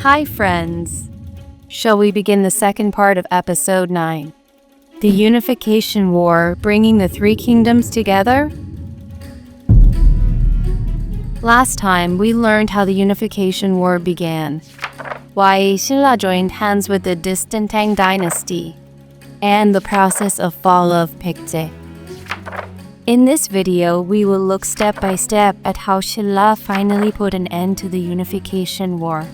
Hi friends! Shall we begin the second part of episode 9? The Unification War, bringing the three kingdoms together? Last time, we learned how the Unification War began, why Silla joined hands with the distant Tang dynasty, and the process of fall of Baekje. In this video, we will look step by step at how Silla finally put an end to the Unification War.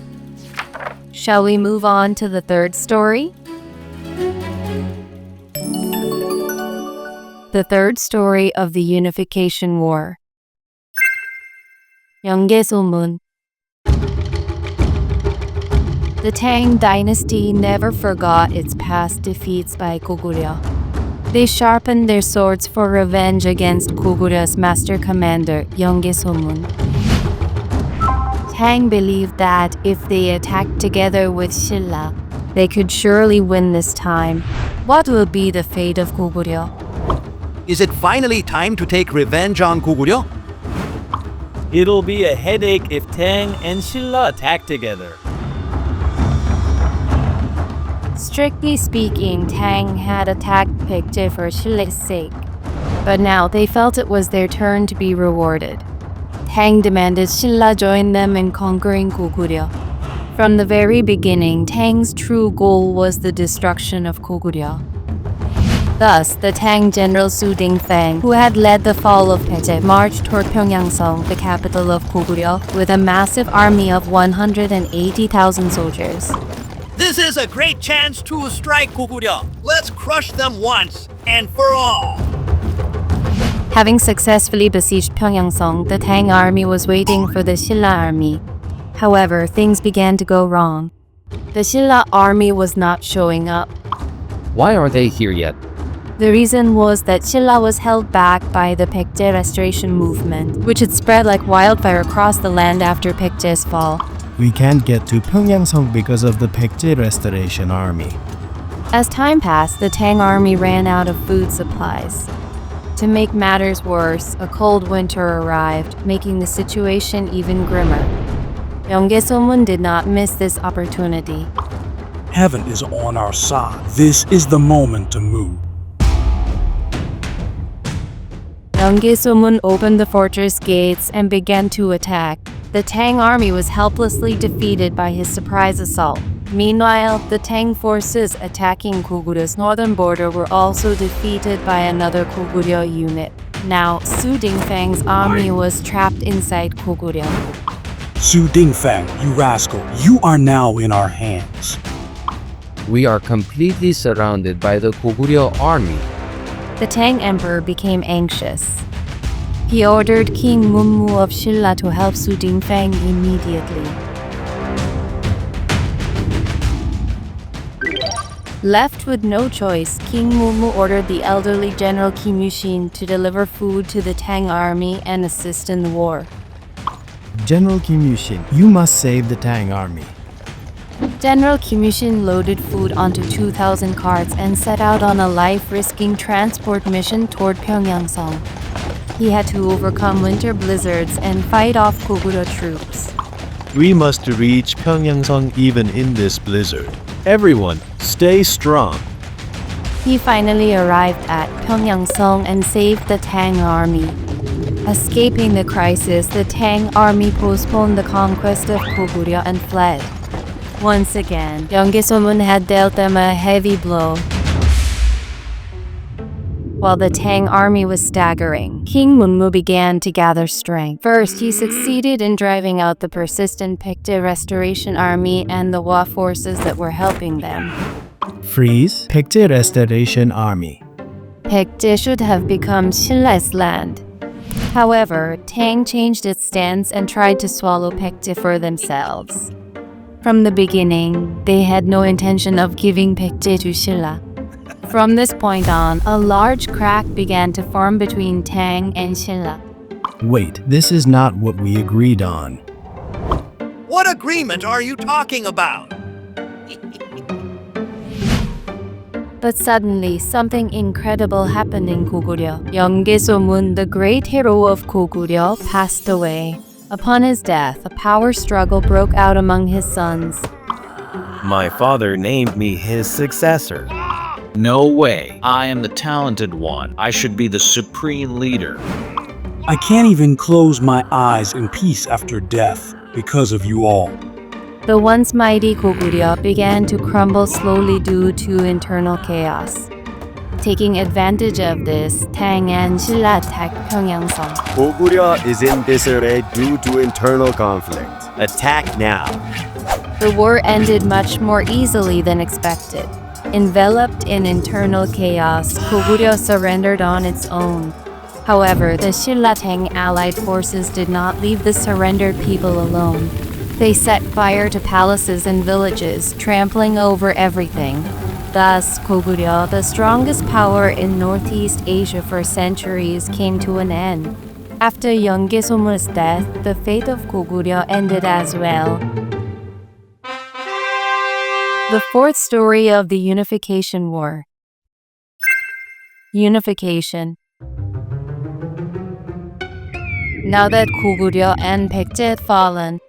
Shall we move on to the third story? The third story of the Unification War. 연개소문. The Tang dynasty never forgot its past defeats by Goguryeo. They sharpened their swords for revenge against Goguryeo master commander, 연개소문. Tang believed that if they attacked together with Silla, they could surely win this time. What will be the fate of Goguryeo? Is it finally time to take revenge on Goguryeo? It'll be a headache if Tang and Silla attack together. Strictly speaking, Tang had attacked Baekje for Silla's sake, but now they felt it was their turn to be rewarded. Tang demanded Silla join them in conquering Goguryeo. From the very beginning, Tang's true goal was the destruction of Goguryeo. Thus, the Tang general Silla-Tang, who had led the fall of Baekje, marched toward Hwangsanbeol, the capital of Goguryeo, with a massive army of 180,000 soldiers. This is a great chance to strike Goguryeo. Let's crush them once and for all. Having successfully besieged Hwangsanbeol, the Tang army was waiting for the Silla army. However, things began to go wrong. The Silla army was not showing up. Why aren't they here yet? The reason was that Silla was held back by the Baekje restoration movement, which had spread like wildfire across the land after Baekje's fall. We can't get to Hwangsanbeol because of the Baekje restoration army. As time passed, the Tang army ran out of food supplies. To make matters worse, a cold winter arrived, making the situation even grimmer. 연개소문 did not miss this opportunity. Heaven is on our side. This is the moment to move. 연개소문 opened the fortress gates and began to attack. The Tang army was helplessly defeated by his surprise assault. Meanwhile, the Tang forces attacking Goguryeo northern border were also defeated by another Goguryeo unit. Now, Silla-Tang's army was trapped inside Goguryeo. Silla-Tang, you rascal, you are now in our hands. We are completely surrounded by the Goguryeo army. The Tang emperor became anxious. He ordered King Munmu of Silla to help Silla-Tang immediately. Left with no choice, King Munmu ordered the elderly General Gyebaek to deliver food to the Tang army and assist in the war. General Gyebaek, you must save the Tang army. General Gyebaek loaded food onto 2,000 carts and set out on a life-risking transport mission toward Hwangsanbeol. He had to overcome winter blizzards and fight off Goguryeo troops. We must reach Hwangsanbeol even in this blizzard. Everyone, stay strong. He finally arrived at Hwangsanbeol and saved the Tang army. Escaping the crisis, the Tang army postponed the conquest of Goguryeo and fled. Once again, 연개소문 had dealt them a heavy blow. While the Tang army was staggering, King Munmu began to gather strength. First, he succeeded in driving out the persistent Baekje restoration army and the Wa forces that were helping them. Freeze, Baekje restoration army. Baekje should have become Silla's land. However, Tang changed its stance and tried to swallow Baekje for themselves. From the beginning, they had no intention of giving Baekje to Silla. From this point on, a large crack began to form between Tang and Silla. Wait, this is not what we agreed on. What agreement are you talking about? But suddenly, something incredible happened in Goguryeo. 연개소문, the great hero of Goguryeo, passed away. Upon his death, a power struggle broke out among his sons. My father named me his successor. No way. I am the talented one. I should be the supreme leader. I can't even close my eyes in peace after death because of you all. The once mighty Goguryeo began to crumble slowly due to internal chaos. Taking advantage of this, Tang and Silla attacked Pyeongyangsong. Goguryeo is in disarray due to internal conflict. Attack now. The war ended much more easily than expected. Enveloped in internal chaos, Goguryeo surrendered on its own. However, the Silla-Tang Allied forces did not leave the surrendered people alone. They set fire to palaces and villages, trampling over everything. Thus, Goguryeo, the strongest power in Northeast Asia for centuries, came to an end. After Yeonggye-somu's death, the fate of Goguryeo ended as well. The fourth story of the Unification War. Unification. Now that Goguryeo and Baekje had fallen,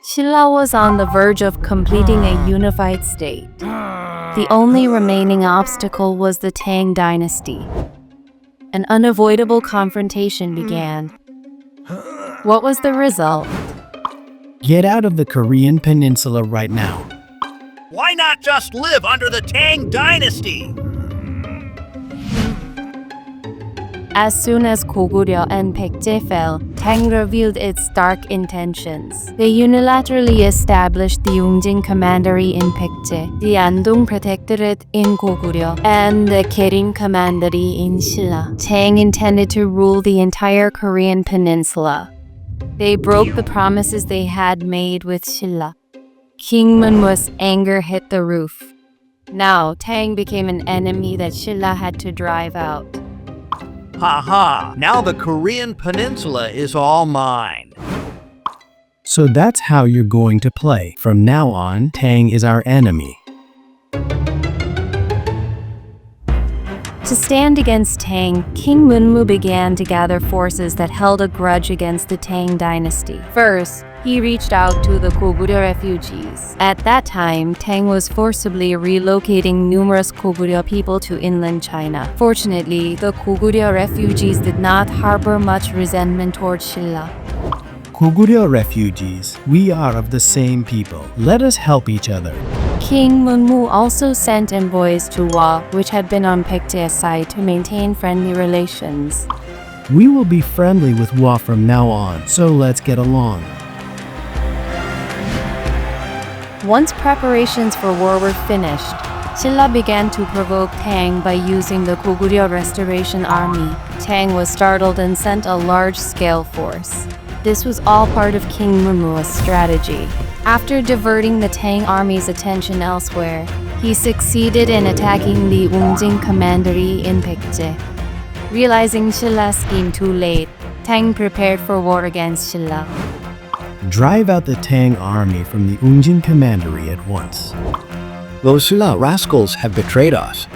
Silla was on the verge of completing a unified state. The only remaining obstacle was the Tang dynasty. An unavoidable confrontation began. What was the result? Get out of the Korean peninsula right now. Why not just live under the Tang dynasty? As soon as Goguryeo and Baekje fell, Tang revealed its dark intentions. They unilaterally established the Ungjin Commandery in Baekje, the Andong Protectorate in Goguryeo, and the Kerim Commandery in Silla. Tang intended to rule the entire Korean peninsula. They broke the promises they had made with Silla. King Munmu's anger hit the roof. Now, Tang became an enemy that Silla had to drive out. Haha, now the Korean peninsula is all mine. So that's how you're going to play. From now on, Tang is our enemy. To stand against Tang, King Munmu began to gather forces that held a grudge against the Tang dynasty. First, he reached out to the Goguryeo refugees. At that time, Tang was forcibly relocating numerous Goguryeo people to inland China. Fortunately, the Goguryeo refugees did not harbor much resentment towards Silla. Goguryeo refugees, we are of the same people. Let us help each other. King Munmu also sent envoys to Wa, which had been on Baekje's side, to maintain friendly relations. We will be friendly with Wa from now on, so let's get along. Once preparations for war were finished, Silla began to provoke Tang by using the Goguryeo Restoration Army. Tang was startled and sent a large-scale force. This was all part of King Munmu's strategy. After diverting the Tang army's attention elsewhere, he succeeded in attacking the Ungjin Commandery in Baekje. Realizing Silla's scheme too late, Tang prepared for war against Silla. Drive out the Tang army from the Ungjin Commandery at once. Those Silla rascals have betrayed us.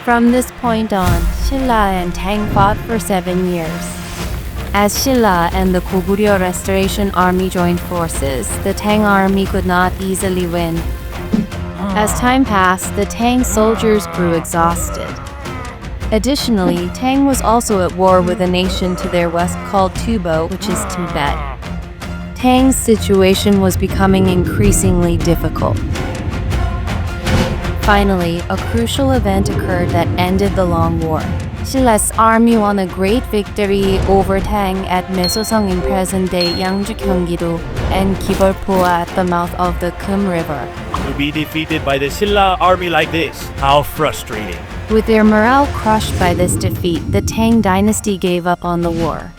From this point on, Silla and Tang fought for 7 years. As Silla and the Goguryeo Restoration Army joined forces, the Tang army could not easily win. As time passed, the Tang soldiers grew exhausted. Additionally, Tang was also at war with a nation to their west called Tubo, which is Tibet. Tang's situation was becoming increasingly difficult. Finally, a crucial event occurred that ended the long war. Silla's army won a great victory over Tang at Mesosong in present-day Yangju, Gyeonggi-do, and Gibolpo at the mouth of the Kum River. To be defeated by the Silla army like this, how frustrating. With their morale crushed by this defeat, the Tang dynasty gave up on the war.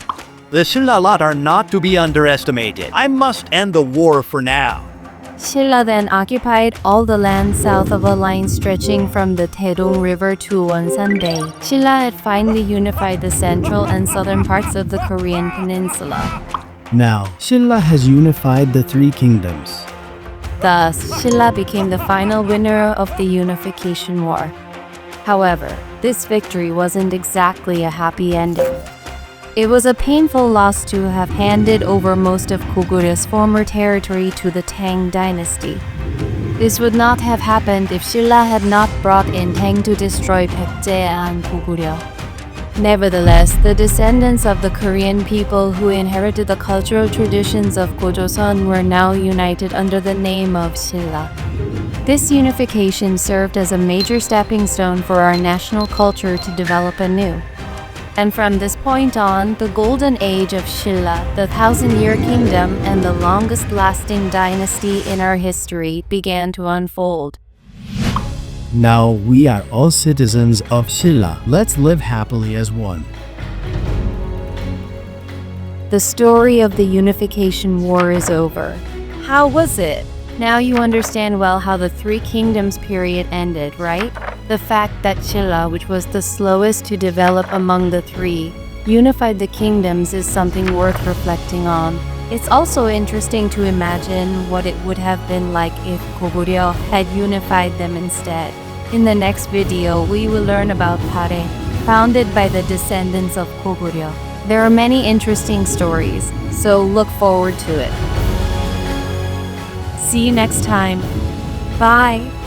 The Silla-lot are not to be underestimated. I must end the war for now. Silla then occupied all the land south of a line stretching from the Taedong River to Hwangsanbeol. Silla had finally unified the central and southern parts of the Korean peninsula. Now, Silla has unified the three kingdoms. Thus, Silla became the final winner of the Unification War. However, this victory wasn't exactly a happy ending. It was a painful loss to have handed over most of Goguryeo former territory to the Tang dynasty. This would not have happened if Silla had not brought in Tang to destroy Baekje and Goguryeo. Nevertheless, the descendants of the Korean people who inherited the cultural traditions of Gojoseon were now united under the name of Silla. This unification served as a major stepping stone for our national culture to develop anew. And from this point on, the golden age of Silla, the 1,000-year kingdom and the longest-lasting dynasty in our history, began to unfold. Now we are all citizens of Silla. Let's live happily as one. The story of the Unification War is over. How was it? Now you understand well how the Three Kingdoms period ended, right? The fact that Silla, which was the slowest to develop among the three, unified the kingdoms is something worth reflecting on. It's also interesting to imagine what it would have been like if Goguryeo had unified them instead. In the next video, we will learn about Pare, founded by the descendants of Goguryeo. There are many interesting stories, so look forward to it. See you next time. Bye!